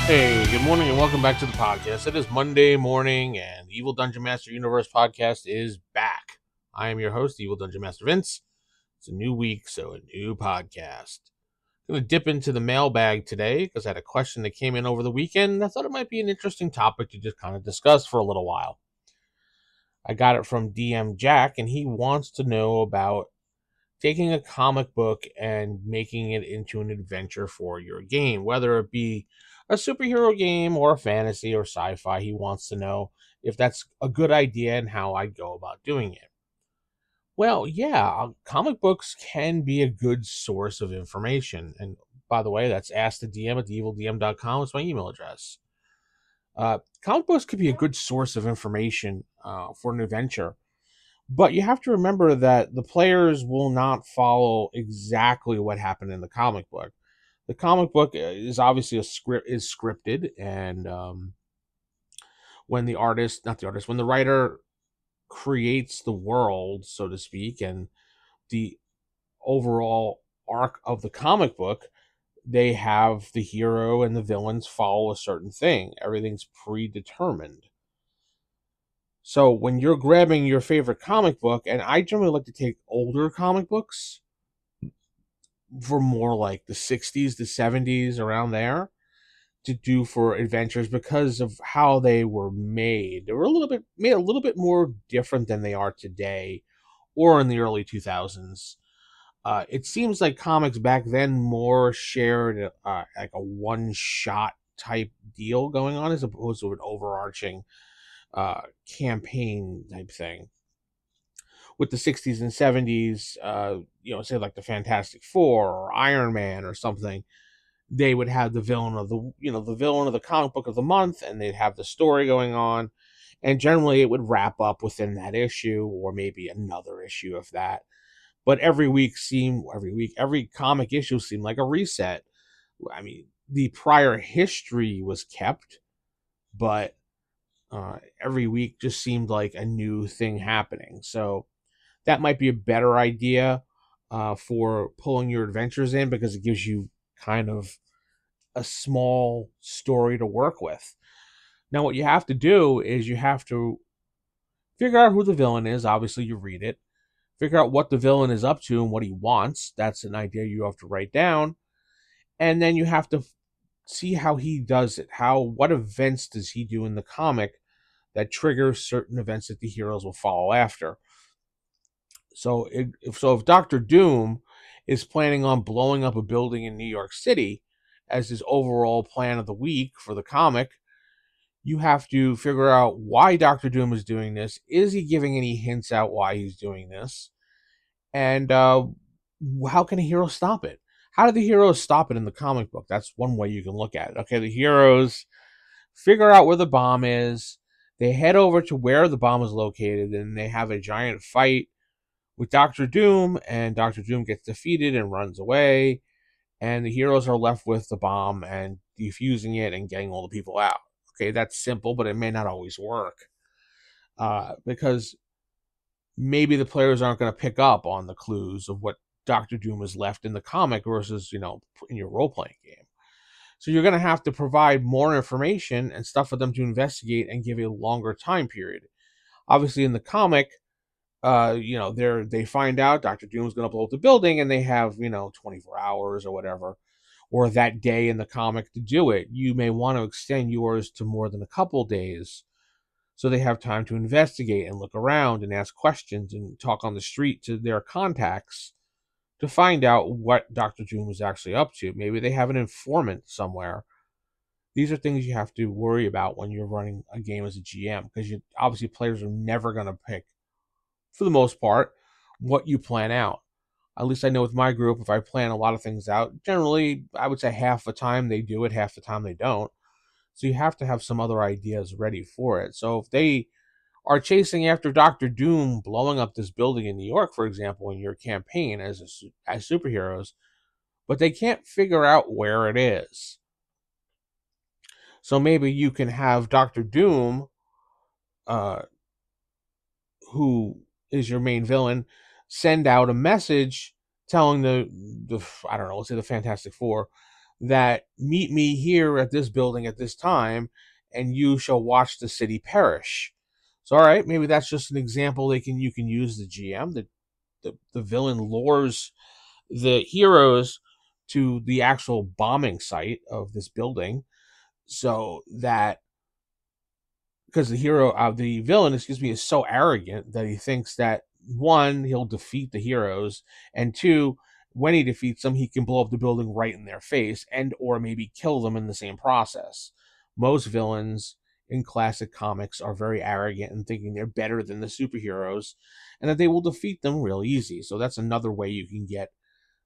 Hey, good morning and welcome back to the podcast. It is Monday morning and the Evil Dungeon Master Universe podcast is back. I am your host, Evil Dungeon Master Vince. It's a new week, so a new podcast. I'm going to dip into the mailbag today because I had a question that came in over the weekend and I thought it might be an interesting topic to just kind of discuss for a little while. I got it from DM Jack and he wants to know about taking a comic book and making it into an adventure for your game, whether it be a superhero game or a fantasy or sci-fi. He wants to know if that's a good idea and how I go about doing it. Well, yeah, comic books can be a good source of information. And by the way, that's askthedm at theevildm.com. It's my email address. Comic books could be a good source of information for an adventure. But you have to remember that the players will not follow exactly what happened in the comic book. The comic book is obviously is scripted, and when the artist, not the artist, when the writer creates the world, so to speak, and the overall arc of the comic book, they have the hero and the villains follow a certain thing. Everything's predetermined. So when you're grabbing your favorite comic book, and I generally like to take older comic books for more like the 60s, the 70s, around there to do for adventures because of how they were made. They were made a little bit more different than they are today or in the early 2000s. It seems like comics back then more shared like a one shot type deal going on as opposed to an overarching campaign type thing. With the 60s and 70s, say like the Fantastic Four or Iron Man or something, they would have the villain of the villain of the comic book of the month, and they'd have the story going on, and generally it would wrap up within that issue or maybe another issue of that. But every comic issue seemed like a reset. I mean, the prior history was kept, but every week just seemed like a new thing happening. So that might be a better idea for pulling your adventures in because it gives you kind of a small story to work with. Now, what you have to do is you have to figure out who the villain is. Obviously, you read it, figure out what the villain is up to and what he wants. That's an idea you have to write down. And then you have to see how he does it. What events does he do in the comic that triggers certain events that the heroes will follow after? So if Doctor Doom is planning on blowing up a building in New York City as his overall plan of the week for the comic, you have to figure out why Doctor Doom is doing this. Is he giving any hints out why he's doing this? And how can a hero stop it? How do the heroes stop it in the comic book? That's one way you can look at it. Okay, the heroes figure out where the bomb is. They head over to where the bomb is located, and they have a giant fight with Doctor Doom, and Doctor Doom gets defeated and runs away, and the heroes are left with the bomb and defusing it and getting all the people out. Okay, that's simple, but it may not always work because maybe the players aren't going to pick up on the clues of what Doctor Doom has left in the comic versus in your role playing game. So you're going to have to provide more information and stuff for them to investigate and give a longer time period. Obviously, in the comic, they find out Doctor Doom's going to blow up the building, and they have 24 hours or whatever, or that day in the comic to do it. You may want to extend yours to more than a couple days, so they have time to investigate and look around and ask questions and talk on the street to their contacts to find out what Doctor Doom is actually up to. Maybe they have an informant somewhere. These are things you have to worry about when you're running a game as a GM because obviously players are never going to pick, for the most part, what you plan out. At least I know with my group, if I plan a lot of things out, generally I would say half the time they do it, half the time they don't. So you have to have some other ideas ready for it. So if they are chasing after Doctor Doom blowing up this building in New York, for example, in your campaign as superheroes, but they can't figure out where it is. So maybe you can have Doctor Doom, uh, who is your main villain, send out a message telling the I don't know, let's say the Fantastic Four, that meet me here at this building at this time, and you shall watch the city perish. So, all right, maybe that's just an example you can use the GM. The villain lures the heroes to the actual bombing site of this building, so that because the villain, excuse me, is so arrogant that he thinks that one, he'll defeat the heroes, and two, when he defeats them, he can blow up the building right in their face, and or maybe kill them in the same process. Most villains in classic comics are very arrogant and thinking they're better than the superheroes, and that they will defeat them real easy. So that's another way you can get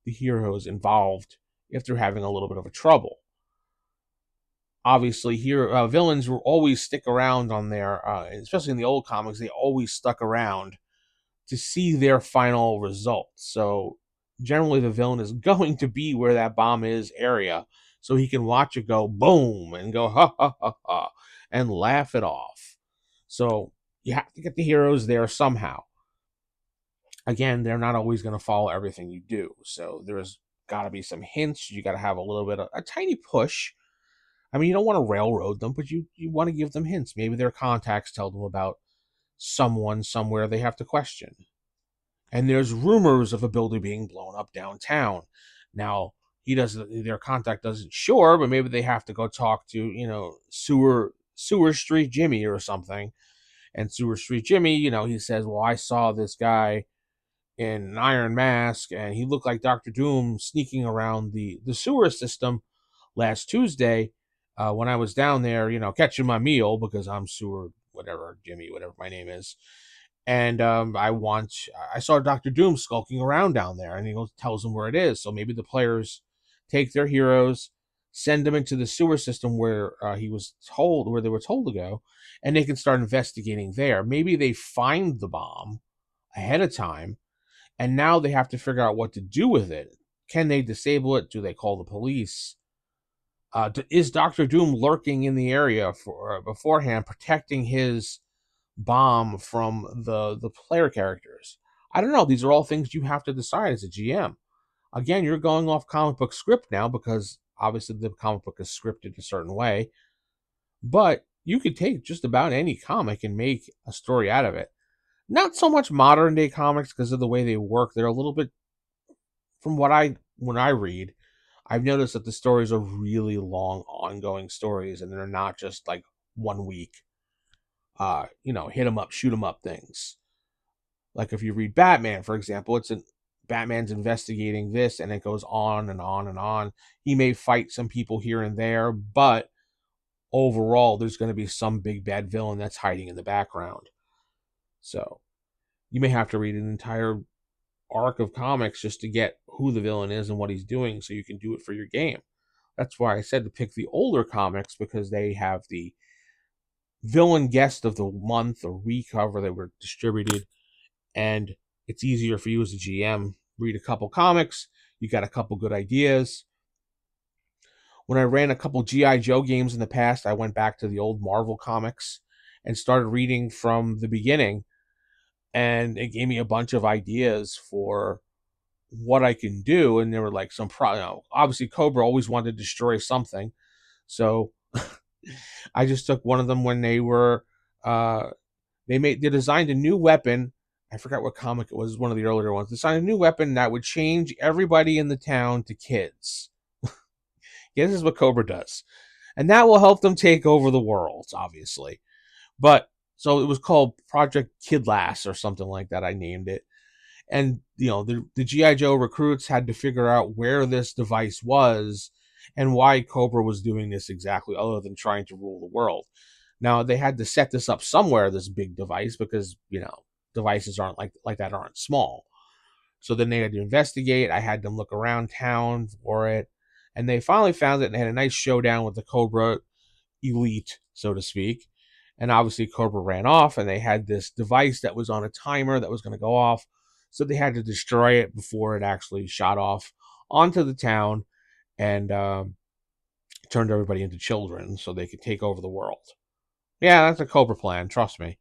the heroes involved if they're having a little bit of a trouble. Obviously, here villains will always stick around on their, especially in the old comics, they always stuck around to see their final results. So generally, the villain is going to be where that bomb is area, so he can watch it go boom and go ha ha ha ha and laugh it off. So you have to get the heroes there somehow. Again, they're not always going to follow everything you do, so there's got to be some hints. You got to have a little bit of a tiny push. I mean, you don't want to railroad them, but you want to give them hints. Maybe their contacts tell them about someone somewhere they have to question. And there's rumors of a building being blown up downtown. Now, their contact doesn't sure, but maybe they have to go talk to, Sewer Street Jimmy or something. And Sewer Street Jimmy, he says, well, I saw this guy in an iron mask, and he looked like Dr. Doom sneaking around the sewer system last Tuesday when I was down there, catching my meal because I'm Sewer, whatever, Jimmy, whatever my name is. And I saw Dr. Doom skulking around down there, and he tells them where it is. So maybe the players take their heroes, send them into the sewer system where where they were told to go, and they can start investigating there. Maybe they find the bomb ahead of time, and now they have to figure out what to do with it. Can they disable it? Do they call the police? Is Doctor Doom lurking in the area beforehand, protecting his bomb from the player characters? I don't know. These are all things you have to decide as a GM. Again, you're going off comic book script now because obviously the comic book is scripted a certain way, but you could take just about any comic and make a story out of it. Not so much modern day comics because of the way they work. They're a little bit, from when I read, I've noticed that the stories are really long, ongoing stories, and they're not just like 1 week, hit 'em up, shoot 'em up things. Like if you read Batman, for example, Batman's investigating this, and it goes on and on and on. He may fight some people here and there, but overall, there's going to be some big bad villain that's hiding in the background. So you may have to read an entire arc of comics just to get who the villain is and what he's doing, so you can do it for your game. That's why I said to pick the older comics, because they have the villain guest of the month or week, however they were distributed, and it's easier for you as a GM. Read a couple comics, you got a couple good ideas. When I ran a couple G.I. Joe games in the past, I went back to the old Marvel comics and started reading from the beginning, and it gave me a bunch of ideas for what I can do. And there were like obviously Cobra always wanted to destroy something, so I just took one of them when they designed a new weapon. I forgot what comic it was, one of the earlier ones. Designed a new weapon that would change everybody in the town to kids. Yeah, this is what Cobra does, and that will help them take over the world, obviously. But so it was called Project Kid Lass or something like that. I named it. And the GI Joe recruits had to figure out where this device was and why Cobra was doing this exactly, other than trying to rule the world. Now they had to set this up somewhere, this big device, because devices aren't small. So then they had to investigate. I had them look around town for it, and they finally found it and had a nice showdown with the Cobra elite, so to speak. And obviously Cobra ran off, and they had this device that was on a timer that was going to go off. So they had to destroy it before it actually shot off onto the town and turned everybody into children so they could take over the world. Yeah, that's a Cobra plan. Trust me,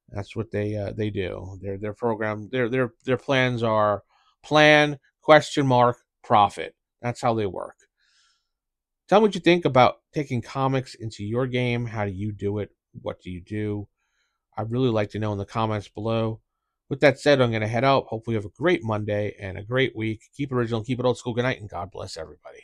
that's what they do. Their program, their plans are plan question mark profit. That's how they work. Tell me what you think about taking comics into your game. How do you do it? What do you do? I'd really like to know in the comments below. With that said, I'm going to head out. Hopefully, you have a great Monday and a great week. Keep it original, keep it old school. Good night, and God bless everybody.